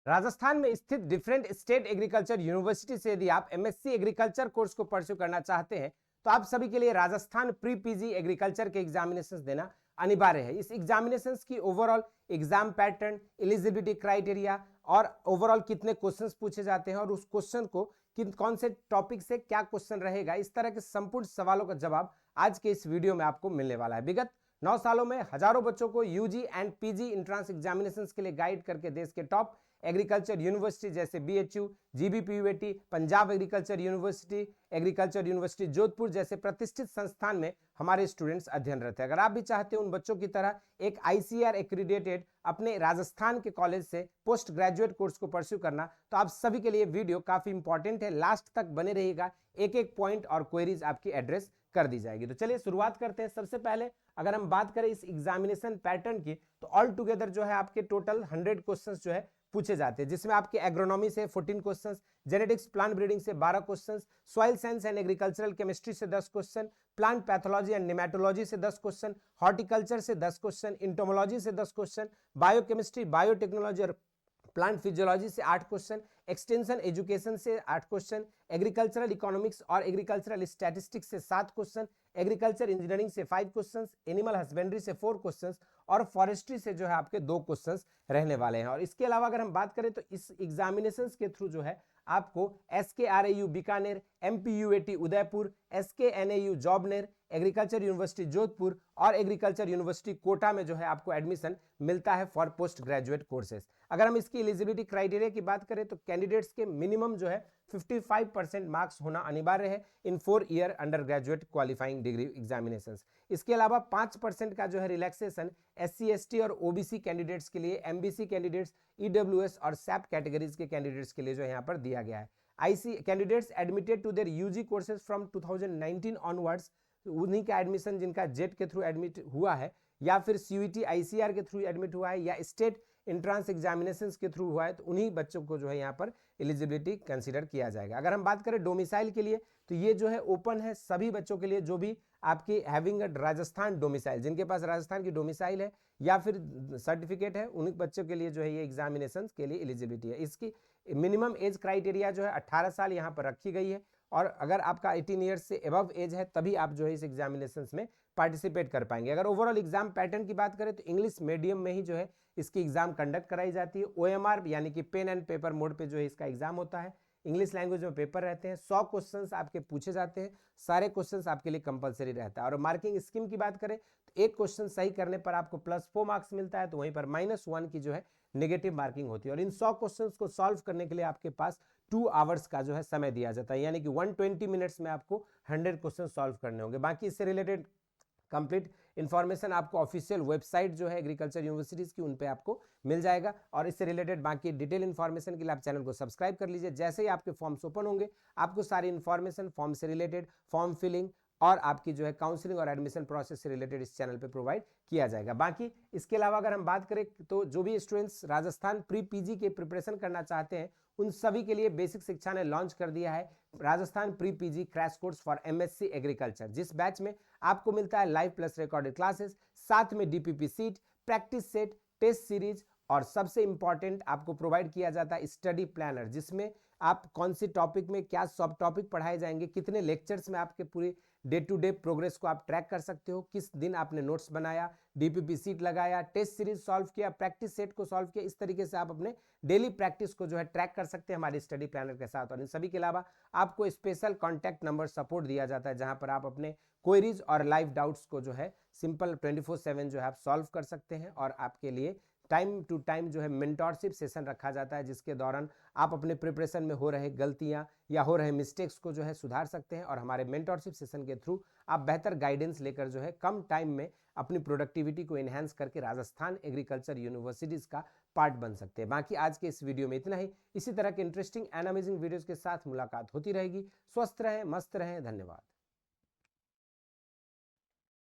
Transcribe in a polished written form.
राजस्थान में स्थित different state agriculture university से यदि आप एमएससी एग्रीकल्चर कोर्स को परस्यू करना चाहते हैं तो आप सभी के लिए राजस्थान प्री पीजी एग्रीकल्चर के एग्जामिनेशंस देना अनिवार्य है। इस एग्जामिनेशंस की overall exam pattern, eligibility criteria और ओवरऑल कितने क्वेश्चंस पूछे जाते हैं और उस क्वेश्चन को किन कौन से टॉपिक से क्या क्वेश्चन रहेगा, इस तरह के संपूर्ण सवालों का जवाब आज के इस वीडियो में आपको मिलने वाला है। विगत 9 सालों में हजारों बच्चों को UG and PG entrance examinations के लिए गाइड करके देश के टॉप एग्रीकल्चर यूनिवर्सिटी जैसे BHU, GBPUAT, Punjab agriculture university Jodhpur जैसे प्रतिष्ठित संस्थान में हमारे स्टूडेंट्स अध्ययनरत हैं। अगर आप भी चाहते हैं उन बच्चों की तरह एक आईसीआर एक्रीडेटेड अपने राजस्थान के कॉलेज से पोस्ट ग्रेजुएट कोर्स को परस्यू करना, तो आप सभी के लिए वीडियो काफी इंपॉर्टेंट है। लास्ट तक बने रहिएगा, एक एक पॉइंट और क्वेरीज आपकी एड्रेस कर दी जाएगी। तो चलिए शुरुआत करते हैं। सबसे पहले अगर हम बात करें इस एग्जामिनेशन पैटर्न की, तो ऑल टुगेदर जो है आपके टोटल 100 क्वेश्चंस जो है पूछे जाते हैं, जिसमें आपके एग्रोनॉमी से 14 क्वेश्चंस, जेनेटिक्स प्लांट ब्रीडिंग से 12 questions, soil science and agricultural chemistry से 10 क्वेश्चन, प्लांट पैथोलॉजी एंड निमेटोलॉजी से 10 क्वेश्चन, हॉर्टिकल्चर से 10 क्वेश्चन, इंटोमोलॉजी से 10 क्वेश्चन, बायोकेमिस्ट्री, बायोटेक्नोलॉजी और प्लांट फिजियोलॉजी से 8 क्वेश्चन, एक्सटेंशन एजुकेशन से 8 क्वेश्चन, एग्रीकल्चरल इकोनॉमिक्स और एग्रीकल्चरल स्टैटिस्टिक्स से 7 क्वेश्चन, एग्रीकल्चर इंजीनियरिंग से 5 क्वेश्चंस, एनिमल हस्बेंड्री से 4 क्वेश्चंस और फॉरेस्ट्री से जो है आपके 2 क्वेश्चंस रहने वाले हैं। और इसके अलावा अगर हम बात करें तो इस एग्जामिनेशंस के थ्रू जो है आपको एसकेआरएयू बीकानेर, एमपीयूएटी उदयपुर, एसकेएनएयू जॉबनेर, एग्रीकल्चर यूनिवर्सिटी जोधपुर और एग्रीकल्चर यूनिवर्सिटी कोटा में जो है आपको एडमिशन मिलता है फॉर पोस्ट ग्रेजुएट कोर्सेज। अगर हम इसकी एलिजिबिलिटी क्राइटेरिया की बात करें तो कैंडिडेट्स के मिनिमम जो है 55% मार्क्स होना अनिवार्य है in 4 year under graduate qualifying degree examinations. इसके अलावा 5% का जो है रिलैक्सेशन एससी एसटी और ओबीसी कैंडिडेट्स के लिए, एमबीसी कैंडिडेट्स, ईडब्ल्यूएस और सैप कैटेगरीज के कैंडिडेट्स के लिए जो है यहाँ पर दिया गया है। IC candidates admitted to their UG courses from 2019 onwards, उन्हीं का एडमिशन जिनका जेट के थ्रू एडमिट हुआ है या फिर सीयूईटी आईसीआर के थ्रू एडमिट हुआ है या स्टेट इंट्रांस एग्जामिनेशंस के थ्रू हुआ है, तो उन्हीं बच्चों को जो है यहाँ पर एलिजिबिलिटी कंसीडर किया जाएगा। अगर हम बात करें डोमिसाइल के लिए तो ये जो है ओपन है सभी बच्चों के लिए जो भी आपकी हैविंग राजस्थान डोमिसाइल, जिनके पास राजस्थान की डोमिसाइल है या फिर सर्टिफिकेट है, उन्हीं बच्चों के लिए जो है ये एग्जामिनेशन के लिए एलिजिबिलिटी है। इसकी मिनिमम एज क्राइटेरिया जो है 18 साल यहाँ पर रखी गई है और अगर आपका 18 ईयर्स से अबव एज है तभी आप जो है इस एग्जामिनेशंस में पार्टिसिपेट कर पाएंगे। अगर ओवरऑल एग्जाम पैटर्न की बात करें तो इंग्लिश मीडियम में ही जो है इसकी एग्जाम कंडक्ट कराई जाती है। ओएमआर यानी कि पेन एंड पेपर मोड पे जो है इसका एग्जाम होता है। इंग्लिश लैंग्वेज में पेपर रहते हैं, 100 क्वेश्चंस आपके पूछे जाते हैं, सारे क्वेश्चंस आपके लिए कंपलसरी रहता है। और मार्किंग स्कीम की बात करें तो एक क्वेश्चन सही करने पर आपको +4 मार्क्स मिलता है, तो वहीं पर -1 की जो है नेगेटिव मार्किंग होती है। और इन 100 क्वेश्चंस को सॉल्व करने के लिए आपके पास 2 आवर्स का जो है समय दिया जाता है, यानी कि 120 मिनट्स में आपको 100 क्वेश्चन सॉल्व करने होंगे। बाकी इससे रिलेटेड कंप्लीट इंफॉर्मेशन आपको ऑफिशियल वेबसाइट जो है एग्रीकल्चर यूनिवर्सिटीज की, उन पे आपको मिल जाएगा। और इससे रिलेटेड बाकी डिटेल इंफॉर्मेशन के लिए आप चैनल को सब्सक्राइब कर लीजिए। जैसे ही आपके फॉर्म्स ओपन होंगे आपको सारी इंफॉर्मेशन फॉर्म से रिलेटेड, फॉर्म फिलिंग और आपकी जो है काउंसलिंग और एडमिशन प्रोसेस से रिलेटेड इस चैनल पे प्रोवाइड किया जाएगा। बाकी इसके अलावा अगर हम बात करें तो जो भी स्टूडेंट्स राजस्थान प्री पीजी के प्रिपरेशन करना चाहते हैं उन सभी के लिए बेसिक शिक्षा ने लॉन्च कर दिया है Rajasthan pre PG crash course for MSc agriculture, जिस बैच में आपको मिलता है लाइव प्लस रिकॉर्डेड क्लासेस, साथ में DPP sheet, practice set, test series और सबसे इंपॉर्टेंट आपको प्रोवाइड किया जाता है स्टडी प्लानर, जिसमें आप कौन सी टॉपिक में क्या सब टॉपिक पढ़ाए जाएंगे, कितने लेक्चर्स में आपके पूरी डे टू डे प्रोग्रेस को आप ट्रैक कर सकते हो, किस दिन आपने नोट्स बनाया, डीपीपी सीट लगाया, टेस्ट सीरीज सॉल्व किया, प्रैक्टिस सेट को सॉल्व किया। इस तरीके से आप अपने डेली प्रैक्टिस को जो है ट्रैक कर सकते हैं हमारे स्टडी प्लानर के साथ। और इन सभी के अलावा आपको स्पेशल कॉन्टैक्ट नंबर सपोर्ट दिया जाता है, जहां पर आप अपने क्वेरीज और लाइव डाउट्स को जो है सिंपल 24/7 जो है आप सॉल्व कर सकते हैं। और आपके लिए टाइम टू टाइम जो है मेंटोरशिप सेशन रखा जाता है, जिसके दौरान आप अपने प्रिपरेशन में हो रहे गलतियां या हो रहे मिस्टेक्स को जो है सुधार सकते हैं। और हमारे मेंटोरशिप सेशन के थ्रू आप बेहतर गाइडेंस लेकर जो है कम टाइम में अपनी प्रोडक्टिविटी को एनहांस करके राजस्थान एग्रीकल्चर यूनिवर्सिटीज का पार्ट बन सकते हैं। बाकी आज के इस वीडियो में इतना ही। इसी तरह के इंटरेस्टिंग एंड अमेजिंग वीडियोज के साथ मुलाकात होती रहेगी। स्वस्थ रहें, मस्त रहें, धन्यवाद।